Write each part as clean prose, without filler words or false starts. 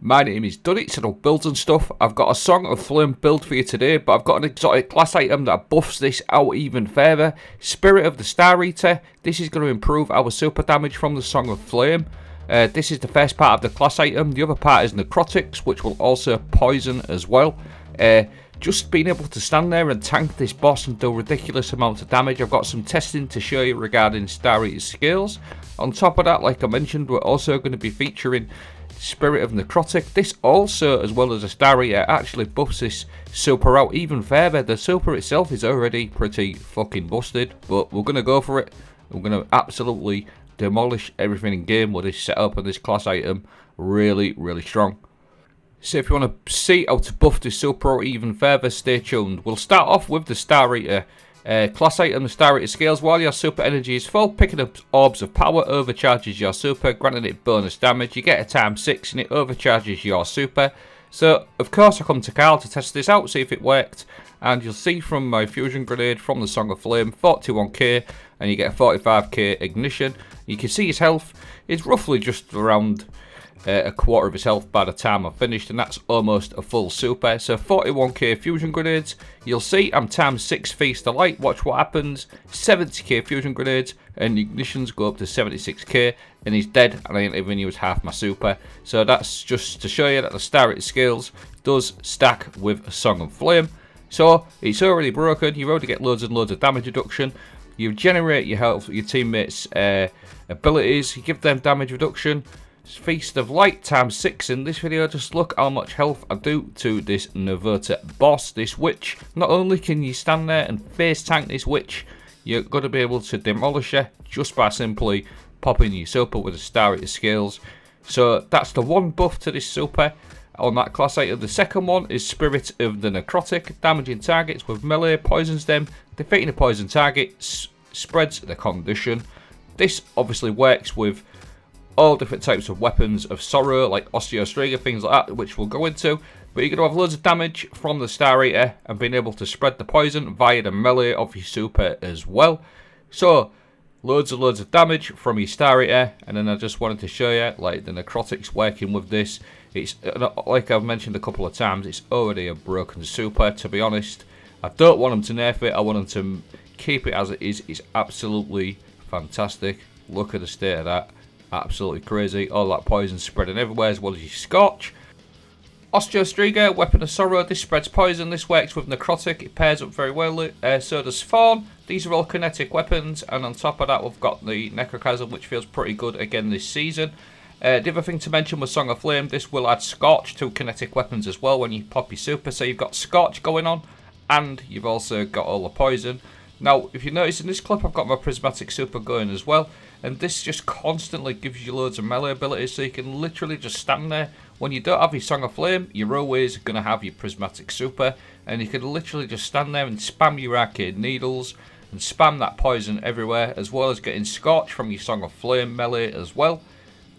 My name is Dunnits and I'll build and stuff. I've got a Song of Flame build for you today, but I've got an exotic class item that buffs this out even further. Spirit of the Star Eater. This is going to improve our super damage from the Song of Flame. This is the first part of the class item. The other part is Necrotics, which will also poison as well. Just being able to stand there and tank this boss and do ridiculous amounts of damage. I've got some testing to show you regarding Star Eater's skills. On top of that, like I mentioned, we're also going to be featuring Spirit of Necrotic. This also, as well as a Star Eater, actually buffs this super out even further. The super itself is already pretty fucking busted, but we're going to go for it. We're going to absolutely demolish everything in game with this setup and this class item. Really strong. So if you want to see how to buff this super out even further, stay tuned. We'll start off with the Star Eater class item. The Star Eater scales while your super energy is full. Picking up orbs of power overcharges your super, granting it bonus damage. You get a ×6 and it overcharges your super. So of course I come to Carl to test this out, see if it worked, and you'll see from my fusion grenade from the Song of Flame, 41k, and you get a 45k ignition. You can see his health is roughly just around a quarter of his health by the time I've finished, and that's almost a full super. So 41k fusion grenades. You'll see I'm ×6 Feast of Light. Watch what happens. 70k fusion grenades and ignitions go up to 76k, and he's dead, and I ain't even used half my super. So that's just to show you that the Star Eater skills does stack with a Song of Flame. So it's already broken. You already get loads and loads of damage reduction. You generate your health, your teammates' abilities. You give them damage reduction. Feast of Light ×6 in this video. Just look how much health I do to this Nervota boss, this witch. Not only can you stand there and face tank this witch, you're going to be able to demolish her just by simply popping your super with the Star Eater skills. So that's the one buff to this super on that class item. The second one is Spirit of the Necrotic. Damaging targets with melee, poisons them. Defeating a poison target spreads the condition. This obviously works with all different types of weapons of sorrow, like Osteo, striga, things like that, which we'll go into. But you're going to have loads of damage from the Star Eater and being able to spread the poison via the melee of your super as well. So loads of damage from your Star Eater. And then I just wanted to show you like the Necrotics working with this. It's like I've mentioned a couple of times, it's already a broken super, to be honest. I don't want them to nerf it, I want them to keep it as it is. It's absolutely fantastic. Look at the state of that. Absolutely crazy. All that poison spreading everywhere, as well as your Scorch. Osteo striga, weapon of sorrow. This spreads poison. This works with Necrotic. It pairs up very well. So does Thorn. These are all kinetic weapons, and on top of that we've got the Necrochasm, which feels pretty good again this season. The other thing to mention was Song of Flame. This will add Scorch to kinetic weapons as well when you pop your super. So you've got Scorch going on, and you've also got all the poison. Now, if you notice in this clip, I've got my Prismatic super going as well. And this just constantly gives you loads of melee abilities, so you can literally just stand there. When you don't have your Song of Flame, you're always going to have your Prismatic super. And you can literally just stand there and spam your arcade needles and spam that poison everywhere, as well as getting Scorch from your Song of Flame melee as well.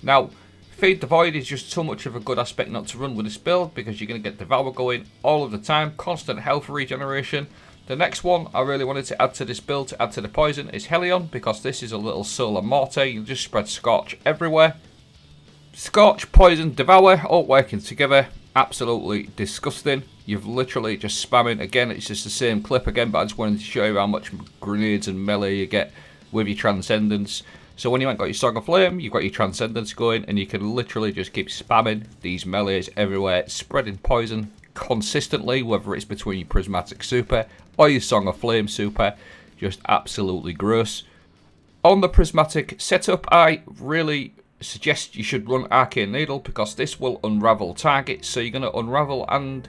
Now, Feed the Void is just so much of a good aspect not to run with this build, because you're going to get Devour going all of the time. Constant health regeneration. The next one I really wanted to add to this build, to add to the poison, is Helion, because this is a little solar mortar. You just spread Scorch everywhere. Scorch, poison, devour, all working together. Absolutely disgusting. You've literally just spamming. Again, it's just the same clip again, but I just wanted to show you how much grenades and melee you get with your Transcendence. So when you ain't got your Song of Flame, you've got your Transcendence going, and you can literally just keep spamming these melees everywhere, spreading poison consistently, whether it's between your Prismatic super or your Song of Flame super. Just absolutely gross. On the Prismatic setup, I really suggest you should run Arcane Needle, because this will unravel targets. So you're going to unravel and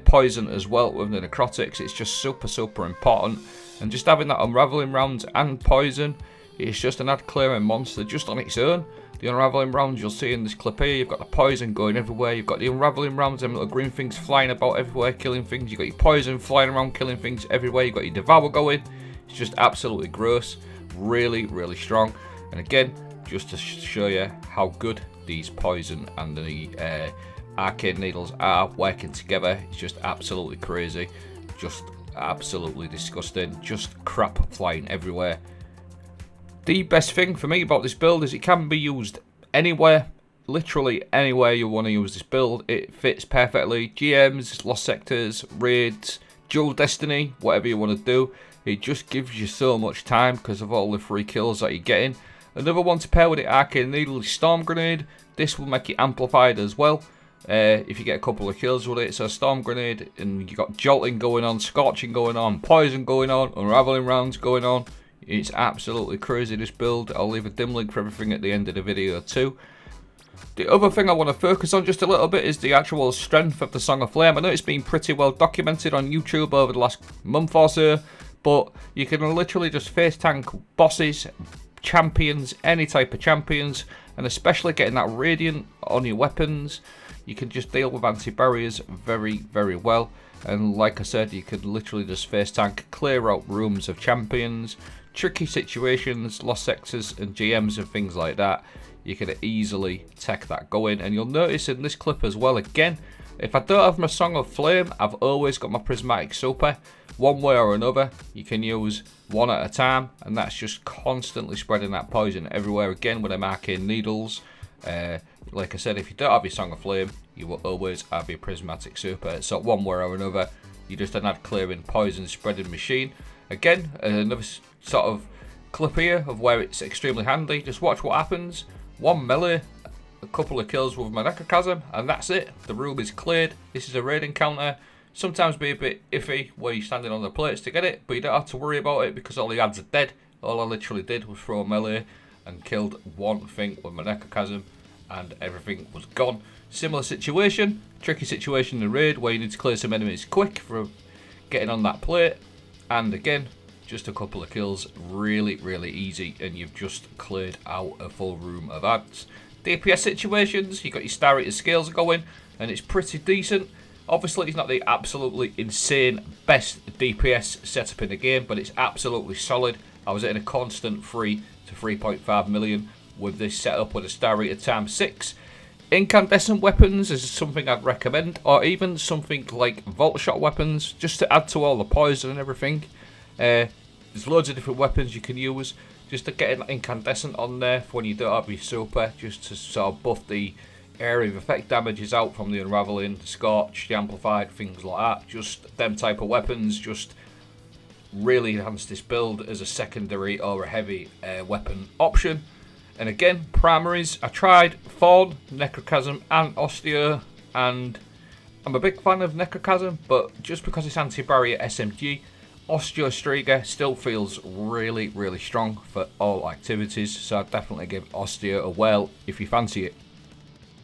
poison as well with the Necrotics. It's just super important. And just having that unraveling rounds and poison, it's just an ad clearing monster just on its own. The unraveling rounds you'll see in this clip here, you've got the poison going everywhere, you've got the unraveling rounds, them little green things flying about everywhere, killing things, you've got your poison flying around, killing things everywhere, you've got your Devour going. It's just absolutely gross, really strong. And again, just to show you how good these poison and the arcade needles are working together, it's just absolutely crazy, just absolutely disgusting, just crap flying everywhere. The best thing for me about this build is it can be used anywhere, literally anywhere you want to use this build, it fits perfectly. GMs, Lost Sectors, Raids, Dual Destiny, whatever you want to do. It just gives you so much time because of all the free kills that you're getting. Another one to pair with the Arcane Needle is Storm Grenade. This will make it amplified as well if you get a couple of kills with it. So Storm Grenade, and you got Jolting going on, Scorching going on, Poison going on, Unraveling rounds going on. It's absolutely crazy, this build. I'll leave a dim link for everything at the end of the video too. The other thing I want to focus on just a little bit is the actual strength of the Song of Flame. I know it's been pretty well documented on YouTube over the last month or so, but you can literally just face tank bosses, champions, any type of champions, and especially getting that radiant on your weapons. You can just deal with anti-barriers very, very well. And like I said, you could literally just face tank, clear out rooms of champions, tricky situations, lost sectors and GMs and things like that. You can easily take that going. And you'll notice in this clip as well, again, if I don't have my Song of Flame, I've always got my Prismatic Super. One way or another, you can use one at a time, and that's just constantly spreading that poison everywhere. Again, with them Arcane Needles. Like I said, if you don't have your Song of Flame, you will always have your Prismatic Super. So one way or another, you just an ad clearing, poison spreading machine. Again, another sort of clip here of where it's extremely handy. Just watch what happens. One melee, a couple of kills with my Necrochasm, and that's it. The room is cleared. This is a raid encounter. Sometimes be a bit iffy where you're standing on the plates to get it, but you don't have to worry about it because all the ads are dead. All I literally did was throw a melee and killed one thing with my Necrochasm, and everything was gone. Similar situation, tricky situation in the raid where you need to clear some enemies quick for getting on that plate, and again, just a couple of kills, really, really easy, and you've just cleared out a full room of ads. DPS situations, you've got your Star Eater scales going, and it's pretty decent. Obviously, it's not the absolutely insane best DPS setup in the game, but it's absolutely solid. I was hitting a constant 3 to 3.5 million with this setup with a Star Eater times 6. Incandescent weapons is something I'd recommend, or even something like voltshot weapons, just to add to all the poison and everything. There's loads of different weapons you can use, just to get an incandescent on there for when you don't have your super, just to sort of buff the area of effect damages out from the unraveling, the scorch, the amplified, things like that. Just them type of weapons just really enhance this build as a secondary or a heavy weapon option. And again, primaries, I tried Thorn, Necrochasm and Osteo, and I'm a big fan of Necrochasm, but just because it's anti-barrier SMG, Osteo Striga still feels really, really strong for all activities, so I'd definitely give Osteo a whirl if you fancy it.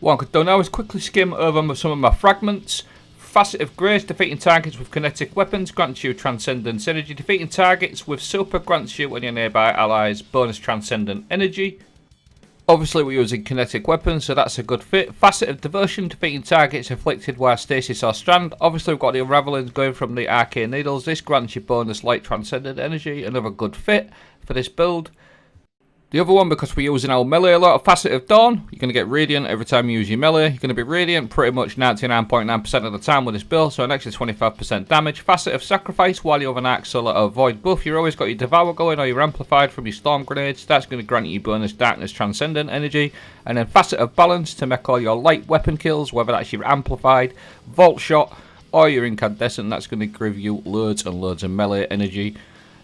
What I could do now is quickly skim over some of my fragments. Facet of Grace, defeating targets with kinetic weapons grants you Transcendence Energy. Defeating targets with Super grants you and your nearby allies bonus Transcendent Energy. Obviously we're using kinetic weapons, so that's a good fit. Facet of Devotion, defeating targets afflicted while stasis or strand. Obviously we've got the Unravelings going from the Arcane Needles. This grants you bonus light Transcendent Energy, another good fit for this build. The other one, because we're using our melee a lot, Facet of Dawn, you're going to get Radiant every time you use your melee. You're going to be Radiant pretty much 99.9% of the time with this build, so an extra 25% damage. Facet of Sacrifice, while you have an Arc Solar or Void buff, you've always got your Devour going or your Amplified from your Storm Grenades. That's going to grant you bonus Darkness Transcendent Energy. And then Facet of Balance to make all your light weapon kills, whether that's your Amplified, Voltshot, or your Incandescent. That's going to give you loads and loads of melee energy.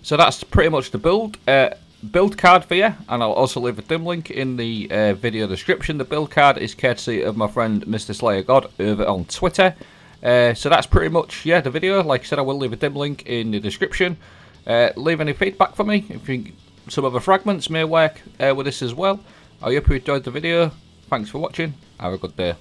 So that's pretty much the build card for you, and I'll also leave a dim link in the video description. The build card is courtesy of my friend Mr. Slayer God over on Twitter. So that's pretty much the video. Like I said, I will leave a dim link in the description. Leave any feedback for me if you think some other fragments may work with this as well. I hope you enjoyed the video. Thanks for watching. Have a good day.